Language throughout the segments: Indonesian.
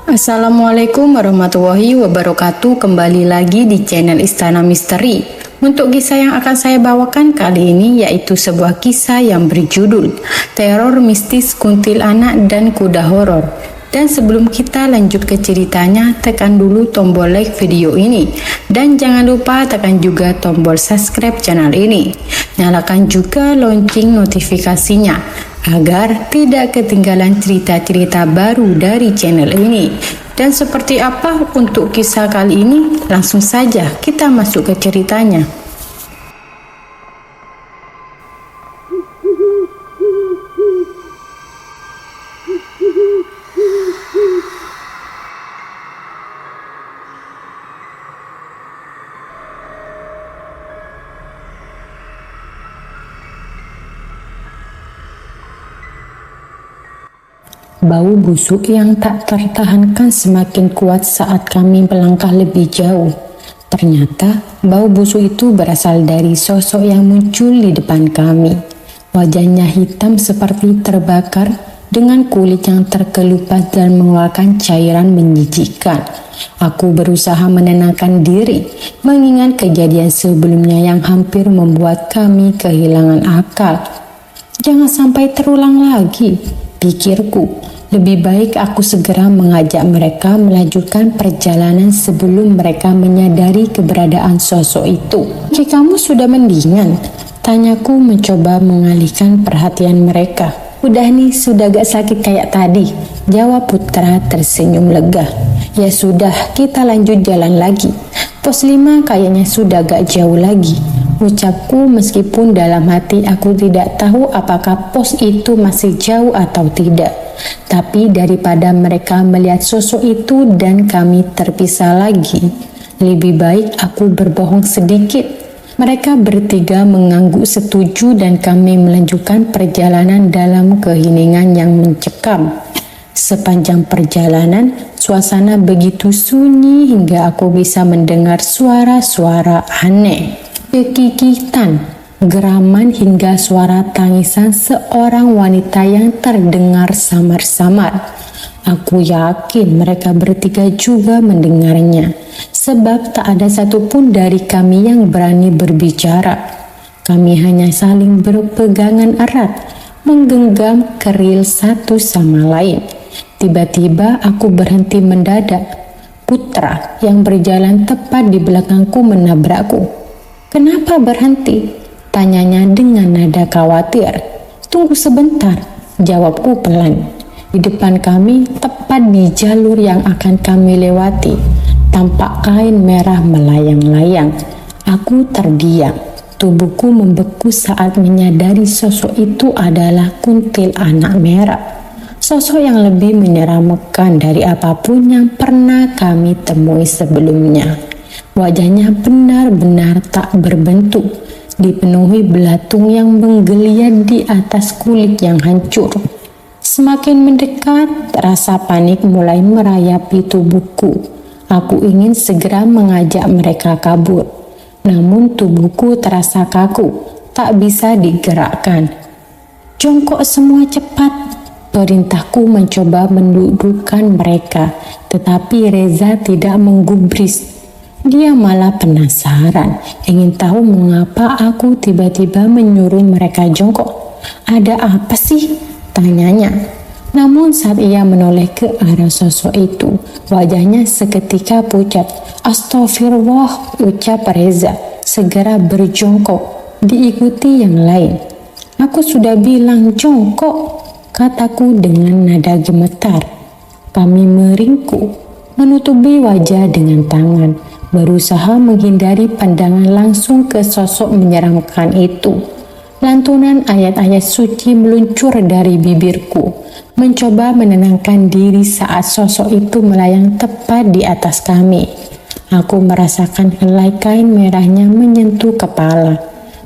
Assalamualaikum warahmatullahi wabarakatuh. Kembali lagi di channel Istana Misteri. Untuk kisah yang akan saya bawakan kali ini yaitu sebuah kisah yang berjudul Teror Mistis Kuntilanak dan Kuda Horor. Dan sebelum kita lanjut ke ceritanya, tekan dulu tombol like video ini dan jangan lupa tekan juga tombol subscribe channel ini. Nyalakan juga lonceng notifikasinya agar tidak ketinggalan cerita-cerita baru dari channel ini. Dan seperti apa untuk kisah kali ini? Langsung saja kita masuk ke ceritanya. Bau busuk yang tak tertahankan semakin kuat saat kami melangkah lebih jauh. Ternyata bau busuk itu berasal dari sosok yang muncul di depan kami. Wajahnya hitam seperti terbakar dengan kulit yang terkelupas dan mengeluarkan cairan menjijikkan. Aku berusaha menenangkan diri, mengingat kejadian sebelumnya yang hampir membuat kami kehilangan akal. Jangan sampai terulang lagi, pikirku. Lebih baik aku segera mengajak mereka melanjutkan perjalanan sebelum mereka menyadari keberadaan sosok itu. Jika kamu sudah mendingan? Tanyaku mencoba mengalihkan perhatian mereka. Udah nih, sudah gak sakit kayak tadi, jawab Putra tersenyum lega. Ya sudah, kita lanjut jalan lagi. Pos 5 kayaknya sudah gak jauh lagi, ucapku meskipun dalam hati aku tidak tahu apakah pos itu masih jauh atau tidak. Tapi daripada mereka melihat sosok itu dan kami terpisah lagi, lebih baik aku berbohong sedikit. Mereka bertiga mengangguk setuju dan kami melanjutkan perjalanan dalam keheningan yang mencekam. Sepanjang perjalanan, suasana begitu sunyi hingga aku bisa mendengar suara-suara aneh. Kekikitan, geraman hingga suara tangisan seorang wanita yang terdengar samar-samar. Aku yakin mereka bertiga juga mendengarnya, sebab tak ada satupun dari kami yang berani berbicara. Kami hanya saling berpegangan erat, menggenggam keril satu sama lain. Tiba-tiba aku berhenti mendadak. Putra yang berjalan tepat di belakangku menabrakku. Kenapa berhenti? Tanyanya dengan nada khawatir. Tunggu sebentar, jawabku pelan. Di depan kami, tepat di jalur yang akan kami lewati, tampak kain merah melayang-layang. Aku terdiam. Tubuhku membeku saat menyadari sosok itu adalah kuntilanak merah. Sosok yang lebih menyeramkan dari apapun yang pernah kami temui sebelumnya. Wajahnya benar-benar tak berbentuk, dipenuhi belatung yang menggeliat di atas kulit yang hancur. Semakin mendekat, rasa panik mulai merayapi tubuhku. Aku ingin segera mengajak mereka kabur, namun tubuhku terasa kaku, tak bisa digerakkan. Jongkok semua cepat, perintahku mencoba mendudukkan mereka, tetapi Reza tidak menggubris. Dia malah penasaran, ingin tahu mengapa aku tiba-tiba menyuruh mereka jongkok. Ada apa sih? Tanyanya. Namun saat ia menoleh ke arah sosok itu, wajahnya seketika pucat. Astagfirullah, ucap Reza, segera berjongkok, diikuti yang lain. Aku sudah bilang jongkok, kataku dengan nada gemetar. Kami meringkuk, menutupi wajah dengan tangan, berusaha menghindari pandangan langsung ke sosok menyeramkan itu. Lantunan ayat-ayat suci meluncur dari bibirku, mencoba menenangkan diri saat sosok itu melayang tepat di atas kami. Aku merasakan helai kain merahnya menyentuh kepala,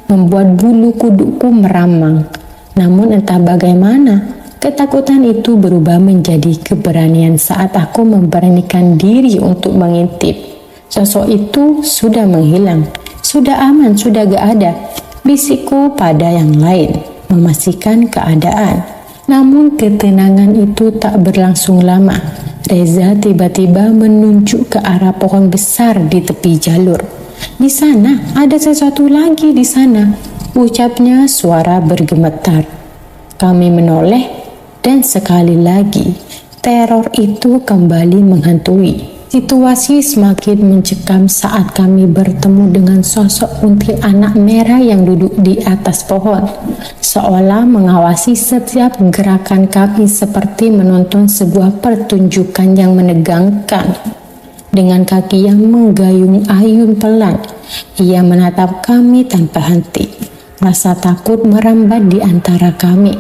membuat bulu kudukku meramang. Namun entah bagaimana, ketakutan itu berubah menjadi keberanian saat aku memberanikan diri untuk mengintip. Sosok itu sudah menghilang, sudah aman, sudah gak ada. Bisikku pada yang lain, memastikan keadaan. Namun ketenangan itu tak berlangsung lama. Reza tiba-tiba menunjuk ke arah pohon besar di tepi jalur. "Di sana, ada sesuatu lagi di sana," ucapnya suara bergemetar. Kami menoleh dan sekali lagi teror itu kembali menghantui. Situasi semakin mencekam saat kami bertemu dengan sosok kuntilanak merah yang duduk di atas pohon, seolah mengawasi setiap gerakan kami seperti menonton sebuah pertunjukan yang menegangkan. Dengan kaki yang menggayung ayun pelan, ia menatap kami tanpa henti. Rasa takut merambat di antara kami.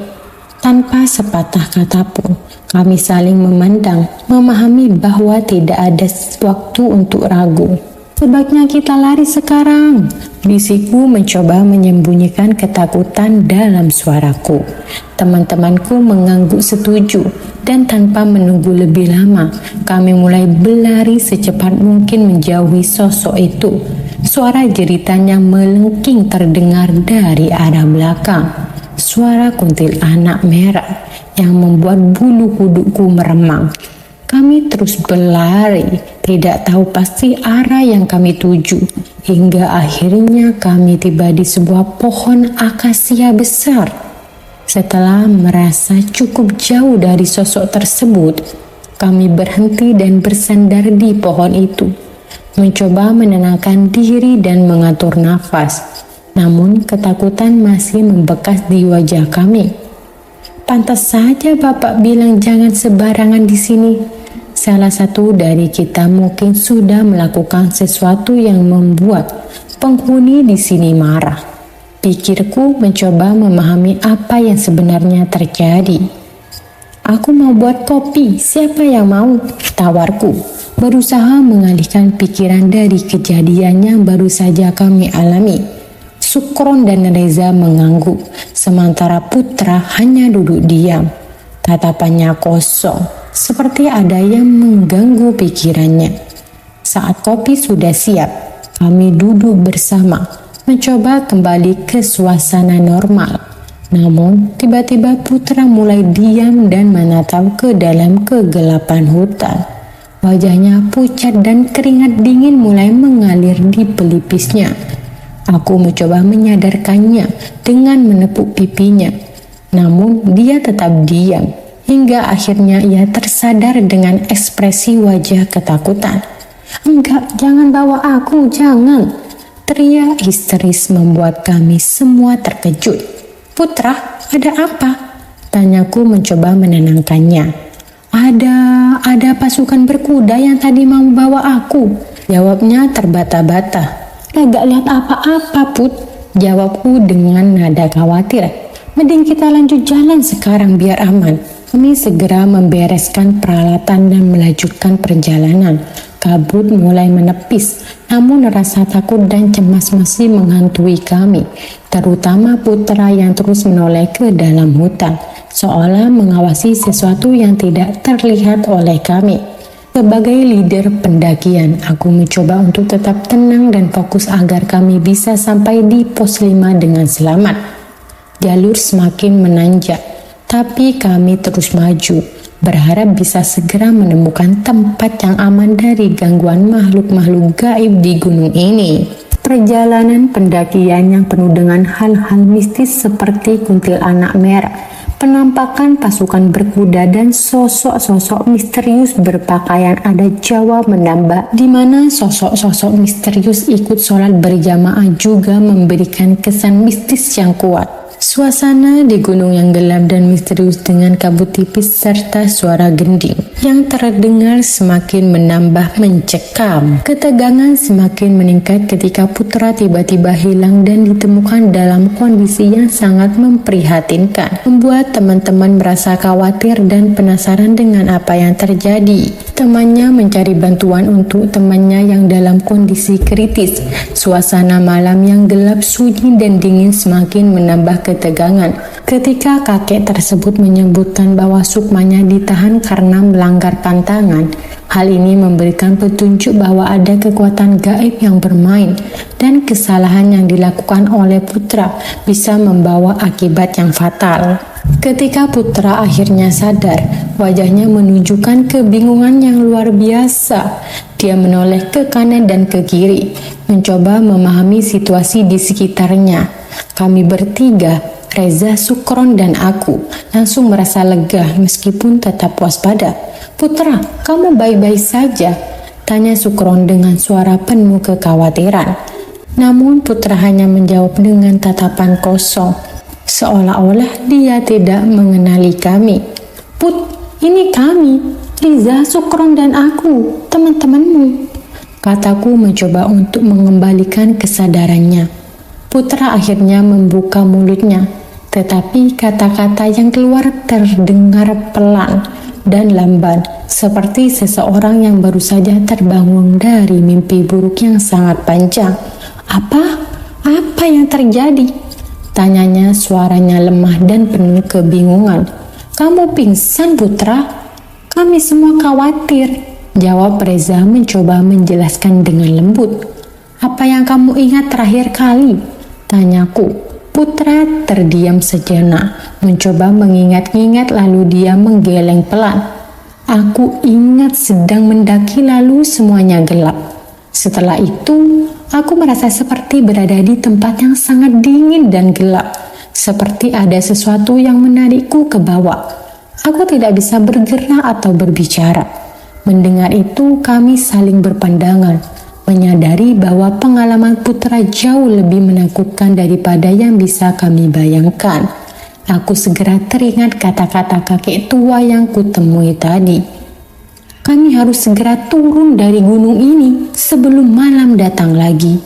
Tanpa sepatah kata pun, kami saling memandang, memahami bahwa tidak ada waktu untuk ragu. "Sebaiknya kita lari sekarang," bisikku mencoba menyembunyikan ketakutan dalam suaraku. Teman-temanku mengangguk setuju, dan tanpa menunggu lebih lama, kami mulai berlari secepat mungkin menjauhi sosok itu. Suara jeritan yang melengking terdengar dari arah belakang. Suara kuntilanak merah yang membuat bulu kudukku meremang. Kami terus berlari, tidak tahu pasti arah yang kami tuju, hingga akhirnya kami tiba di sebuah pohon akasia besar. Setelah merasa cukup jauh dari sosok tersebut, kami berhenti dan bersandar di pohon itu, mencoba menenangkan diri dan mengatur nafas. Namun ketakutan masih membekas di wajah kami. "Pantas saja Bapak bilang jangan sembarangan di sini. Salah satu dari kita mungkin sudah melakukan sesuatu yang membuat penghuni di sini marah." Pikirku mencoba memahami apa yang sebenarnya terjadi. "Aku mau buat kopi, siapa yang mau?" tawarku, berusaha mengalihkan pikiran dari kejadian yang baru saja kami alami. Sukron dan Reza mengangguk, sementara Putra hanya duduk diam. Tatapannya kosong, seperti ada yang mengganggu pikirannya. Saat kopi sudah siap, kami duduk bersama, mencoba kembali ke suasana normal. Namun, tiba-tiba Putra mulai diam dan menatap ke dalam kegelapan hutan. Wajahnya pucat dan keringat dingin mulai mengalir di pelipisnya. Aku mencoba menyadarkannya dengan menepuk pipinya, namun dia tetap diam, hingga akhirnya ia tersadar dengan ekspresi wajah ketakutan. "Enggak, jangan bawa aku, jangan!" teriak histeris membuat kami semua terkejut. "Putra, ada apa?" tanyaku mencoba menenangkannya. Ada pasukan berkuda yang tadi mau bawa aku," jawabnya terbata-bata. "Gak lihat apa-apa, Put," jawabku dengan nada khawatir. "Mending kita lanjut jalan sekarang biar aman." Kami segera membereskan peralatan dan melanjutkan perjalanan. Kabut mulai menepis, namun rasa takut dan cemas masih menghantui kami, terutama Putra yang terus menoleh ke dalam hutan, seolah mengawasi sesuatu yang tidak terlihat oleh kami. Sebagai leader pendakian, aku mencoba untuk tetap tenang dan fokus agar kami bisa sampai di pos 5 dengan selamat. Jalur semakin menanjak, tapi kami terus maju, berharap bisa segera menemukan tempat yang aman dari gangguan makhluk-makhluk gaib di gunung ini. Perjalanan pendakian yang penuh dengan hal-hal mistis seperti kuntilanak merah, penampakan pasukan berkuda, dan sosok-sosok misterius berpakaian adat Jawa menambah, di mana sosok-sosok misterius ikut sholat berjamaah juga memberikan kesan mistis yang kuat. Suasana di gunung yang gelap dan misterius dengan kabut tipis serta suara gending yang terdengar semakin menambah mencekam. Ketegangan semakin meningkat ketika Putra tiba-tiba hilang dan ditemukan dalam kondisi yang sangat memprihatinkan, membuat teman-teman merasa khawatir dan penasaran dengan apa yang terjadi. Temannya mencari bantuan untuk temannya yang dalam kondisi kritis. Suasana malam yang gelap, sunyi dan dingin semakin menambah ketegangan ketika kakek tersebut menyebutkan bahwa Sukmanya ditahan karena melanggar pantangan. Hal ini memberikan petunjuk bahwa ada kekuatan gaib yang bermain dan kesalahan yang dilakukan oleh putra bisa membawa akibat yang fatal. Ketika putra akhirnya sadar, wajahnya menunjukkan kebingungan yang luar biasa. Dia menoleh ke kanan dan ke kiri, mencoba memahami situasi di sekitarnya. Kami bertiga, Reza, Sukron, dan aku, langsung merasa lega meskipun tetap waspada. "Putra, kamu baik-baik saja?" tanya Sukron dengan suara penuh kekhawatiran. Namun putra hanya menjawab dengan tatapan kosong, seolah-olah dia tidak mengenali kami. "Put, ini kami, Riza, Sukron, dan aku, teman-temanmu," kataku mencoba untuk mengembalikan kesadarannya. Putra akhirnya membuka mulutnya, tetapi kata-kata yang keluar terdengar pelan dan lamban, seperti seseorang yang baru saja terbangun dari mimpi buruk yang sangat panjang. Apa yang terjadi?" tanyanya, suaranya lemah dan penuh kebingungan. "Kamu pingsan, Putra? Kami semua khawatir," jawab Reza mencoba menjelaskan dengan lembut. "Apa yang kamu ingat terakhir kali?" tanyaku. Putra terdiam sejenak, mencoba mengingat-ingat, lalu dia menggeleng pelan. "Aku ingat sedang mendaki lalu semuanya gelap. Setelah itu, aku merasa seperti berada di tempat yang sangat dingin dan gelap, seperti ada sesuatu yang menarikku ke bawah. Aku tidak bisa bergerak atau berbicara." Mendengar itu, kami saling berpandangan, menyadari bahwa pengalaman putra jauh lebih menakutkan daripada yang bisa kami bayangkan. Aku segera teringat kata-kata kakek tua yang kutemui tadi. "Kami harus segera turun dari gunung ini sebelum malam datang lagi,"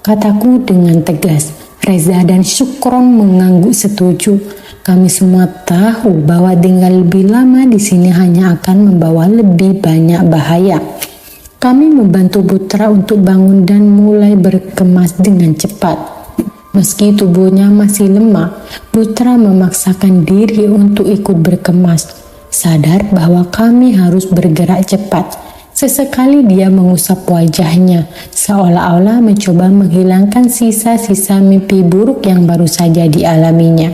kataku dengan tegas. Reza dan Sukron mengangguk setuju. Kami semua tahu bahwa tinggal lebih lama di sini hanya akan membawa lebih banyak bahaya. Kami membantu putra untuk bangun dan mulai berkemas dengan cepat. Meski tubuhnya masih lemah, putra memaksakan diri untuk ikut berkemas, sadar bahwa kami harus bergerak cepat. Sesekali dia mengusap wajahnya, seolah-olah mencoba menghilangkan sisa-sisa mimpi buruk yang baru saja dialaminya.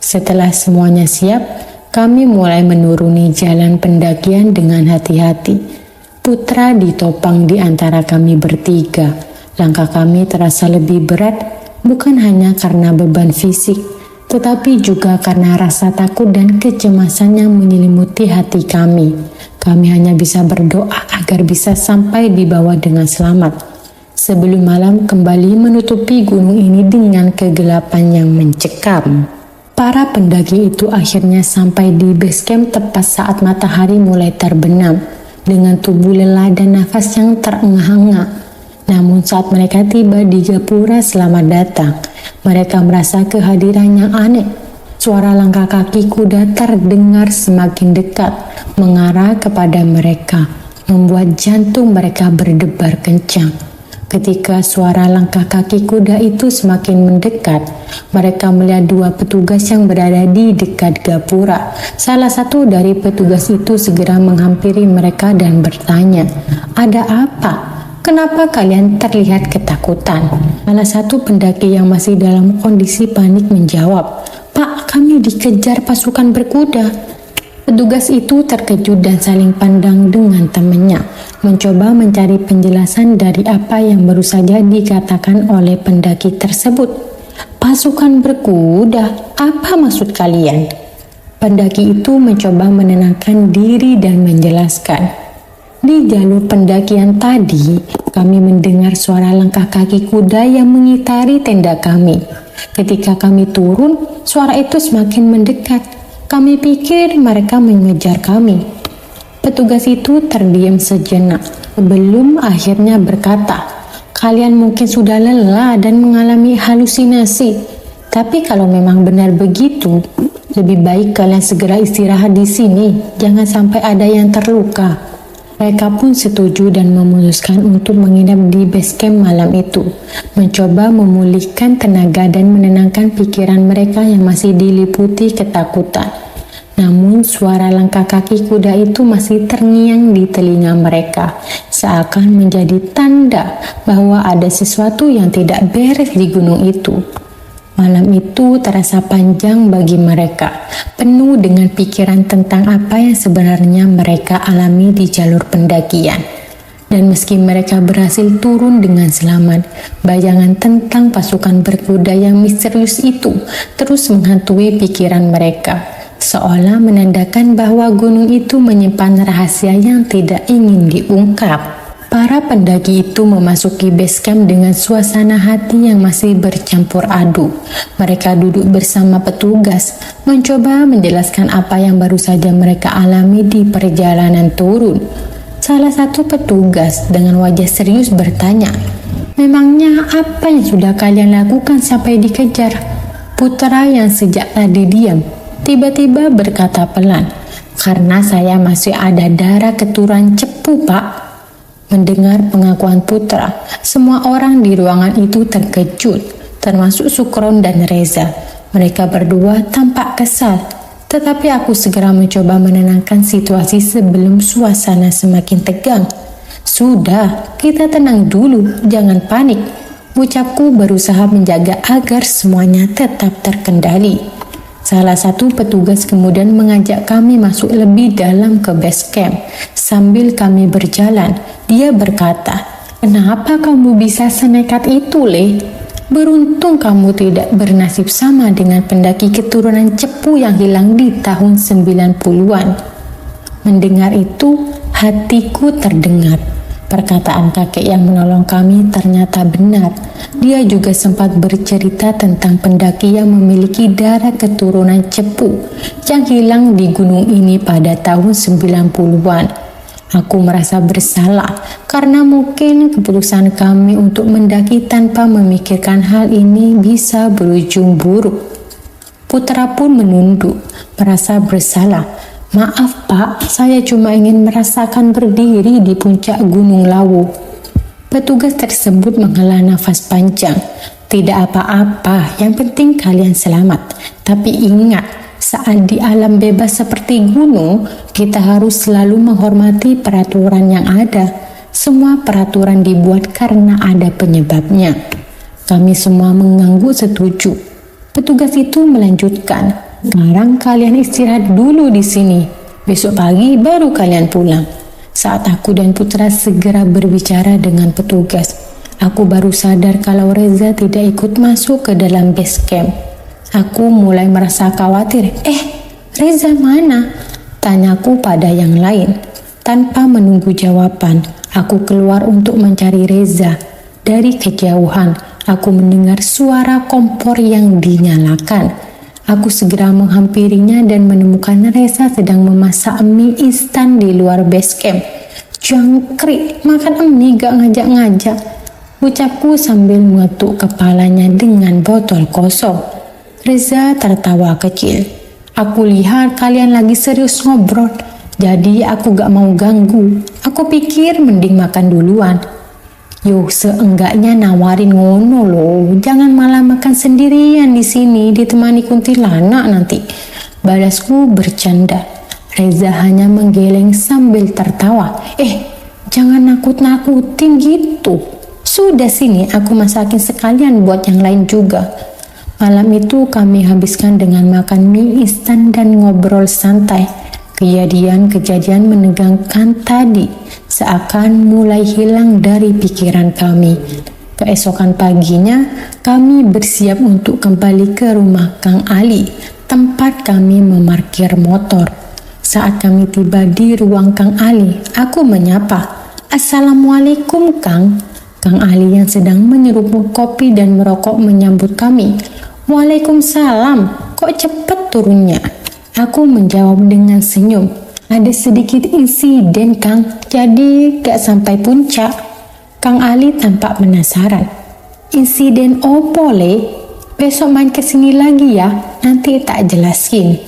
Setelah semuanya siap, kami mulai menuruni jalan pendakian dengan hati-hati. Putra ditopang di antara kami bertiga. Langkah kami terasa lebih berat, bukan hanya karena beban fisik, tetapi juga karena rasa takut dan kecemasan yang menyelimuti hati kami. Kami hanya bisa berdoa agar bisa sampai di bawah dengan selamat, sebelum malam kembali menutupi gunung ini dengan kegelapan yang mencekam. Para pendaki itu akhirnya sampai di base camp tepat saat matahari mulai terbenam, dengan tubuh lelah dan nafas yang terengah-engah. Namun saat mereka tiba di gapura selamat datang, mereka merasa kehadiran yang aneh. Suara langkah kaki kuda terdengar semakin dekat, mengarah kepada mereka, membuat jantung mereka berdebar kencang. Ketika suara langkah kaki kuda itu semakin mendekat, mereka melihat dua petugas yang berada di dekat gapura. Salah satu dari petugas itu segera menghampiri mereka dan bertanya, "Ada apa? Kenapa kalian terlihat ketakutan?" Salah satu pendaki yang masih dalam kondisi panik menjawab, "Pak, kami dikejar pasukan berkuda." Petugas itu terkejut dan saling pandang dengan temannya, mencoba mencari penjelasan dari apa yang baru saja dikatakan oleh pendaki tersebut. "Pasukan berkuda? Apa maksud kalian?" Pendaki itu mencoba menenangkan diri dan menjelaskan, "Di jalur pendakian tadi, kami mendengar suara langkah kaki kuda yang mengitari tenda kami. Ketika kami turun, suara itu semakin mendekat. Kami pikir mereka mengejar kami." Petugas itu terdiam sejenak, sebelum akhirnya berkata, "Kalian mungkin sudah lelah dan mengalami halusinasi. Tapi kalau memang benar begitu, lebih baik kalian segera istirahat di sini. Jangan sampai ada yang terluka." Mereka pun setuju dan memutuskan untuk menginap di base camp malam itu, mencoba memulihkan tenaga dan menenangkan pikiran mereka yang masih diliputi ketakutan. Namun suara langkah kaki kuda itu masih terngiang di telinga mereka, seakan menjadi tanda bahwa ada sesuatu yang tidak beres di gunung itu. Malam itu terasa panjang bagi mereka, penuh dengan pikiran tentang apa yang sebenarnya mereka alami di jalur pendakian. Dan meski mereka berhasil turun dengan selamat, bayangan tentang pasukan berkuda yang misterius itu terus menghantui pikiran mereka, seolah menandakan bahwa gunung itu menyimpan rahasia yang tidak ingin diungkap. Para pendaki itu memasuki base camp dengan suasana hati yang masih bercampur aduk. Mereka duduk bersama petugas, mencoba menjelaskan apa yang baru saja mereka alami di perjalanan turun. Salah satu petugas dengan wajah serius bertanya, "Memangnya apa yang sudah kalian lakukan sampai dikejar?" Putra yang sejak tadi diam, tiba-tiba berkata pelan, "Karena saya masih ada darah keturunan Cepu, Pak." Mendengar pengakuan Putra, semua orang di ruangan itu terkejut, termasuk Sukron dan Reza. Mereka berdua tampak kesal, tetapi aku segera mencoba menenangkan situasi sebelum suasana semakin tegang. "Sudah, kita tenang dulu, jangan panik," ucapku berusaha menjaga agar semuanya tetap terkendali. Salah satu petugas kemudian mengajak kami masuk lebih dalam ke base camp. Sambil kami berjalan, dia berkata, "Kenapa kamu bisa senekat itu, Le? Beruntung kamu tidak bernasib sama dengan pendaki keturunan Cepu yang hilang di tahun 90-an. Mendengar itu, hatiku terdengar. Perkataan kakek yang menolong kami ternyata benar. Dia juga sempat bercerita tentang pendaki yang memiliki darah keturunan Cepu yang hilang di gunung ini pada tahun 90-an. Aku merasa bersalah karena mungkin keputusan kami untuk mendaki tanpa memikirkan hal ini bisa berujung buruk. Putra pun menunduk, merasa bersalah. "Maaf Pak, saya cuma ingin merasakan berdiri di puncak Gunung Lawu." Petugas tersebut menghela nafas panjang. "Tidak apa-apa, yang penting kalian selamat. Tapi ingat, saat di alam bebas seperti gunung, kita harus selalu menghormati peraturan yang ada. Semua peraturan dibuat karena ada penyebabnya." Kami semua mengangguk setuju. Petugas itu melanjutkan, "Sekarang kalian istirahat dulu di sini. Besok pagi baru kalian pulang." Saat aku dan Putra segera berbicara dengan petugas, aku baru sadar kalau Reza tidak ikut masuk ke dalam base camp. Aku mulai merasa khawatir. Reza mana?" tanyaku pada yang lain. Tanpa menunggu jawaban, aku keluar untuk mencari Reza. Dari kejauhan, aku mendengar suara kompor yang dinyalakan. Aku segera menghampirinya dan menemukan Reza sedang memasak mie instan di luar base camp. "Jangkrik, makan mie gak ngajak-ngajak," ucapku sambil mengetuk kepalanya dengan botol kosong. Reza tertawa kecil. "Aku lihat kalian lagi serius ngobrol, jadi aku gak mau ganggu. Aku pikir mending makan duluan." "Yo, seenggaknya nawarin ngono loh. Jangan malah makan sendirian di sini ditemani kuntilanak nanti," balasku bercanda. Reza hanya menggeleng sambil tertawa. Jangan nakut-nakutin gitu. Sudah sini, aku masakin sekalian buat yang lain juga." Malam itu kami habiskan dengan makan mie instan dan ngobrol santai. Kejadian-kejadian menegangkan tadi seakan mulai hilang dari pikiran kami. Keesokan paginya, kami bersiap untuk kembali ke rumah Kang Ali, tempat kami memarkir motor. Saat kami tiba di ruang Kang Ali, aku menyapa, "Assalamualaikum Kang." Kang Ali yang sedang menyeruput kopi dan merokok menyambut kami. "Waalaikumsalam, kok cepet turunnya?" Aku menjawab dengan senyum. "Ada sedikit insiden Kang, jadi gak sampai puncak." Kang Ali tampak penasaran. "Insiden opo Le? Besok main kesini lagi ya, nanti tak jelasin."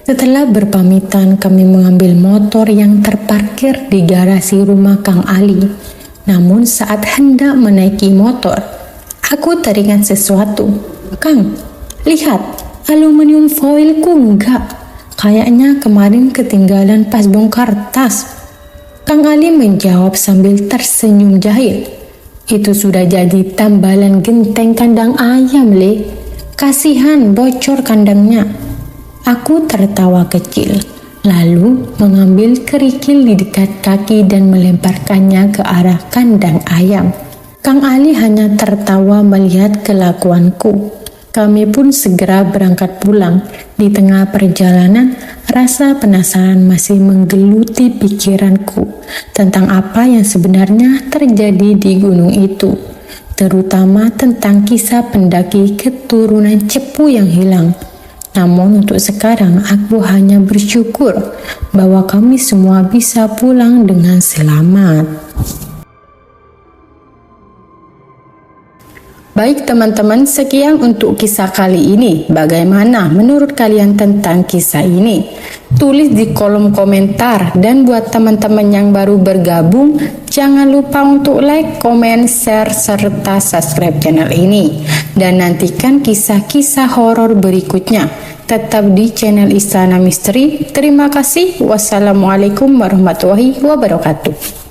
Setelah berpamitan, kami mengambil motor yang terparkir di garasi rumah Kang Ali. Namun saat hendak menaiki motor, aku teringat sesuatu. "Kang, lihat, aluminium foilku enggak. Kayaknya kemarin ketinggalan pas bongkar tas." Kang Ali menjawab sambil tersenyum jahil. "Itu sudah jadi tambalan genteng kandang ayam, Le. Kasihan bocor kandangnya." Aku tertawa kecil, lalu mengambil kerikil di dekat kaki dan melemparkannya ke arah kandang ayam. Kang Ali hanya tertawa melihat kelakuanku. Kami pun segera berangkat pulang. Di tengah perjalanan, rasa penasaran masih menggeluti pikiranku tentang apa yang sebenarnya terjadi di gunung itu, terutama tentang kisah pendaki keturunan Cepu yang hilang. Namun untuk sekarang aku hanya bersyukur bahwa kami semua bisa pulang dengan selamat. Baik teman-teman, sekian untuk kisah kali ini. Bagaimana menurut kalian tentang kisah ini? Tulis di kolom komentar, dan buat teman-teman yang baru bergabung, jangan lupa untuk like, komen, share, serta subscribe channel ini. Dan nantikan kisah-kisah horor berikutnya. Tetap di channel Istana Misteri. Terima kasih. Wassalamualaikum warahmatullahi wabarakatuh.